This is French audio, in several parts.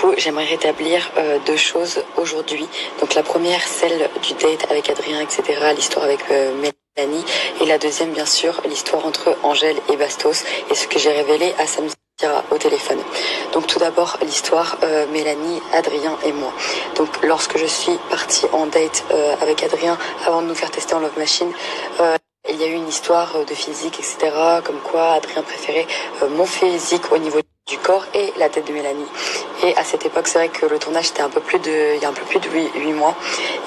coup, j'aimerais rétablir deux choses aujourd'hui. Donc la première, celle du date avec Adrien, etc., l'histoire avec Mélanie. Et la deuxième, bien sûr, l'histoire entre Angèle et Bastos et ce que j'ai révélé à Samira au téléphone. Donc tout d'abord, l'histoire Mélanie, Adrien et moi. Donc lorsque je suis partie en date avec Adrien, avant de nous faire tester en Love Machine, il y a eu une histoire de physique, etc. Comme quoi Adrien préférait mon physique au niveau du corps et la tête de Mélanie. Et à cette époque, c'est vrai que le tournage c'était il y a un peu plus de 8 mois.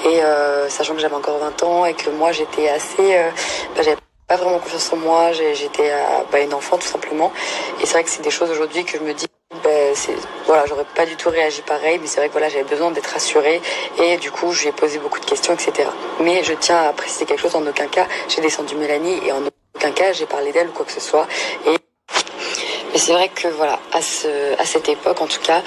Et sachant que j'avais encore 20 ans et que moi j'étais assez... j'avais pas vraiment confiance en moi, j'étais une enfant tout simplement. Et c'est vrai que c'est des choses aujourd'hui que je me dis... voilà, j'aurais pas du tout réagi pareil, mais c'est vrai que voilà, j'avais besoin d'être rassurée et du coup, je lui ai posé beaucoup de questions, etc. Mais je tiens à préciser quelque chose, en aucun cas, j'ai descendu Mélanie et en aucun cas, j'ai parlé d'elle ou quoi que ce soit. Mais c'est vrai que voilà, à cette époque, en tout cas,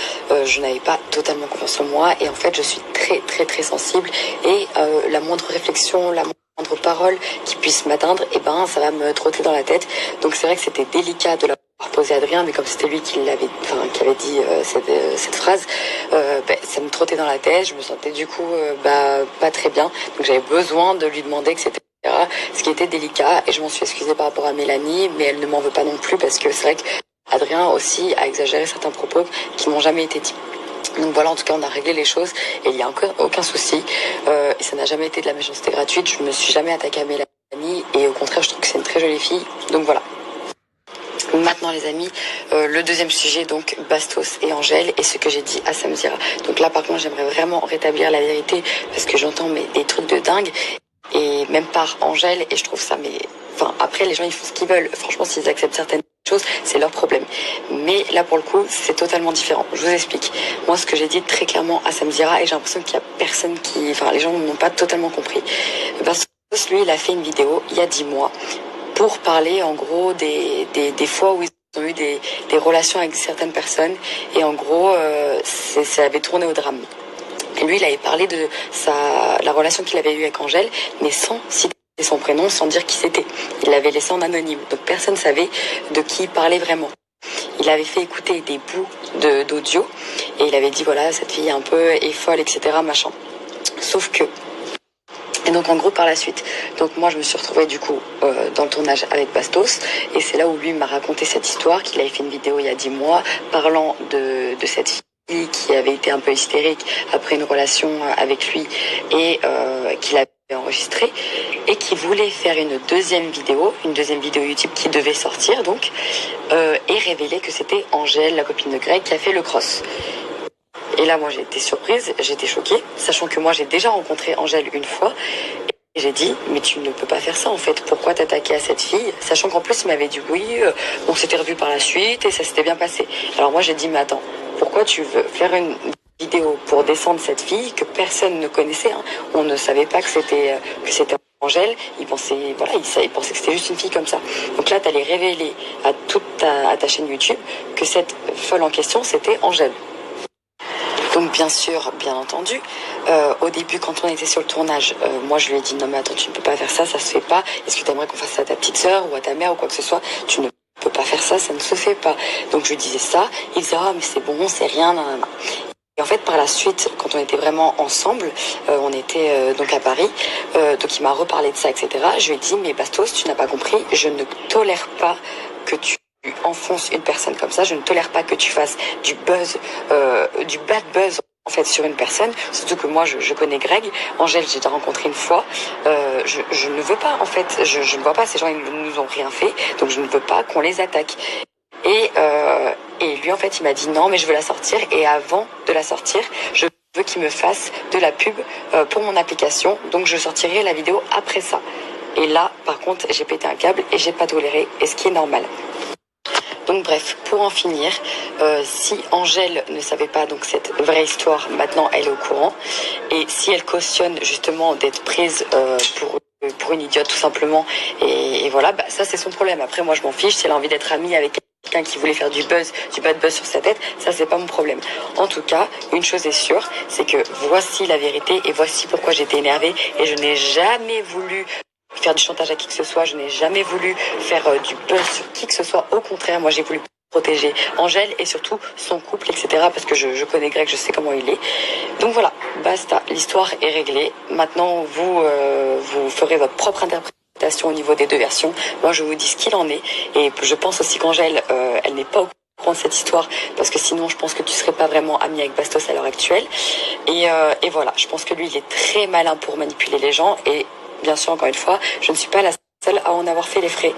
je n'avais pas totalement confiance en moi et en fait, je suis très, très, très sensible et la moindre réflexion, la moindre parole qui puisse m'atteindre, ça va me trotter dans la tête. Donc c'est vrai que c'était délicat de la posé à Adrien, mais comme c'était lui qui avait dit cette phrase, ça me trottait dans la tête, je me sentais du coup pas très bien, donc j'avais besoin de lui demander, etc. Ce qui était délicat, et je m'en suis excusée par rapport à Mélanie, mais elle ne m'en veut pas non plus, parce que c'est vrai qu'Adrien aussi a exagéré certains propos qui m'ont jamais été dits. Donc voilà, en tout cas, on a réglé les choses et il n'y a aucun souci. Et ça n'a jamais été de la méchanceté gratuite. Je ne me suis jamais attaquée à Mélanie et au contraire, je trouve que c'est une très jolie fille. Donc voilà. Maintenant les amis, le deuxième sujet, donc Bastos et Angèle et ce que j'ai dit à Samira. Donc là par contre j'aimerais vraiment rétablir la vérité parce que j'entends des trucs de dingue et même par Angèle et je trouve ça après les gens ils font ce qu'ils veulent. Franchement s'ils acceptent certaines choses c'est leur problème. Mais là pour le coup c'est totalement différent. Je vous explique. Moi ce que j'ai dit très clairement à Samira et j'ai l'impression qu'il y a personne les gens n'ont pas totalement compris. Bastos lui il a fait une vidéo il y a 10 mois. Pour parler en gros des fois où ils ont eu des relations avec certaines personnes et en gros ça avait tourné au drame. Et lui il avait parlé de la relation qu'il avait eue avec Angèle mais sans citer son prénom, sans dire qui c'était. Il l'avait laissé en anonyme, donc personne ne savait de qui il parlait vraiment. Il avait fait écouter des bouts d'audio et il avait dit voilà cette fille un peu est folle, etc. machin. Sauf que et donc en gros par la suite, donc moi je me suis retrouvée du coup dans le tournage avec Bastos et c'est là où lui m'a raconté cette histoire, qu'il avait fait une vidéo il y a 10 mois parlant de cette fille qui avait été un peu hystérique après une relation avec lui et qu'il avait enregistrée et qui voulait faire une deuxième vidéo YouTube qui devait sortir donc et révéler que c'était Angèle, la copine de Greg, qui a fait le cross. Et là, moi, j'ai été surprise, j'étais choquée, sachant que moi, j'ai déjà rencontré Angèle une fois. Et j'ai dit, mais tu ne peux pas faire ça, en fait. Pourquoi t'attaquer à cette fille? Sachant qu'en plus, il m'avait dit oui, on s'était revu par la suite et ça s'était bien passé. Alors moi, j'ai dit, mais attends, pourquoi tu veux faire une vidéo pour descendre cette fille que personne ne connaissait, hein. On ne savait pas que c'était Angèle. Il pensait que c'était juste une fille comme ça. Donc là, t'allais révéler à ta chaîne YouTube que cette folle en question, c'était Angèle. Donc bien sûr, bien entendu, au début quand on était sur le tournage, moi je lui ai dit non mais attends tu ne peux pas faire ça, ça se fait pas. Est-ce que tu aimerais qu'on fasse ça à ta petite sœur ou à ta mère ou quoi que ce soit? Tu ne peux pas faire ça, ça ne se fait pas. Donc je lui disais ça, il disait ah mais c'est bon, c'est rien, nanana. Et en fait par la suite, quand on était vraiment ensemble, on était donc à Paris, donc il m'a reparlé de ça, etc. Je lui ai dit mais Bastos, tu n'as pas compris, je ne tolère pas que tu enfonces une personne comme ça, je ne tolère pas que tu fasses du buzz, du bad buzz en fait sur une personne, surtout que moi je connais Greg, Angèle j'ai déjà rencontré une fois, je ne veux pas en fait, je ne vois pas, ces gens ils ne nous ont rien fait, donc je ne veux pas qu'on les attaque. Et lui en fait il m'a dit non mais je veux la sortir et avant de la sortir je veux qu'il me fasse de la pub pour mon application, donc je sortirai la vidéo après ça. Et là par contre j'ai pété un câble et j'ai pas toléré, et ce qui est normal. Donc bref, pour en finir, si Angèle ne savait pas donc cette vraie histoire, maintenant elle est au courant. Et si elle cautionne justement d'être prise pour une idiote tout simplement, et voilà, ça c'est son problème. Après moi je m'en fiche, si elle a envie d'être amie avec quelqu'un qui voulait faire du bad buzz sur sa tête, ça c'est pas mon problème. En tout cas, une chose est sûre, c'est que voici la vérité et voici pourquoi j'étais énervée et je n'ai jamais voulu faire du chantage à qui que ce soit, je n'ai jamais voulu faire du buzz sur qui que ce soit, au contraire, moi j'ai voulu protéger Angèle et surtout son couple, etc. Parce que je connais Greg, je sais comment il est. Donc voilà, basta, l'histoire est réglée. Maintenant, vous ferez votre propre interprétation au niveau des deux versions. Moi, je vous dis ce qu'il en est. Et je pense aussi qu'Angèle, elle n'est pas au courant de cette histoire, parce que sinon, je pense que tu serais pas vraiment amie avec Bastos à l'heure actuelle. Et voilà, je pense que lui, il est très malin pour manipuler les gens. Et bien sûr, encore une fois, je ne suis pas la seule à en avoir fait les frais.